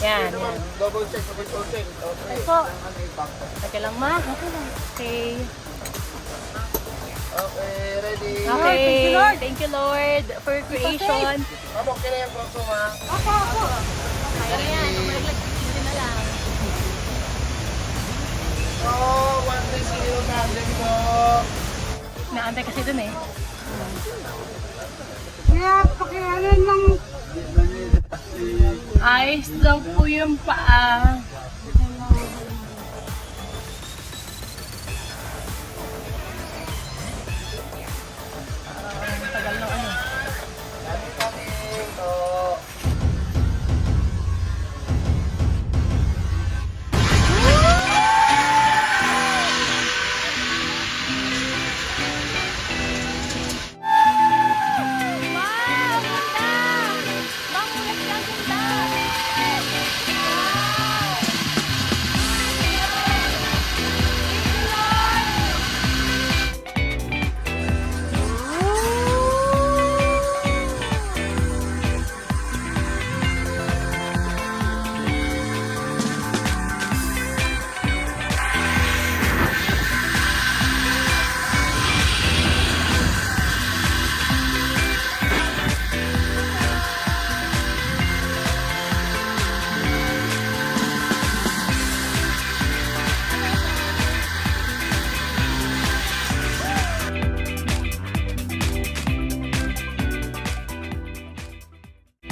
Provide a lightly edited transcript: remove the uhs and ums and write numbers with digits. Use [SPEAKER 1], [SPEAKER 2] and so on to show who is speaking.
[SPEAKER 1] Yan, yan.
[SPEAKER 2] Double check, double check.
[SPEAKER 1] Ay po. Okay lang ma. Okay.
[SPEAKER 2] Okay, ready.
[SPEAKER 1] Okay. Thank you Lord for creation.
[SPEAKER 2] Amo, okay na yung proso, ma.
[SPEAKER 1] Kaya na yan. Umalaglag. Hindi na lang.
[SPEAKER 2] Oh, 130 na. Let's go.
[SPEAKER 1] Naantay kasi dun eh.
[SPEAKER 3] Kaya pakialan lang.
[SPEAKER 1] Ayos lang po yung paa.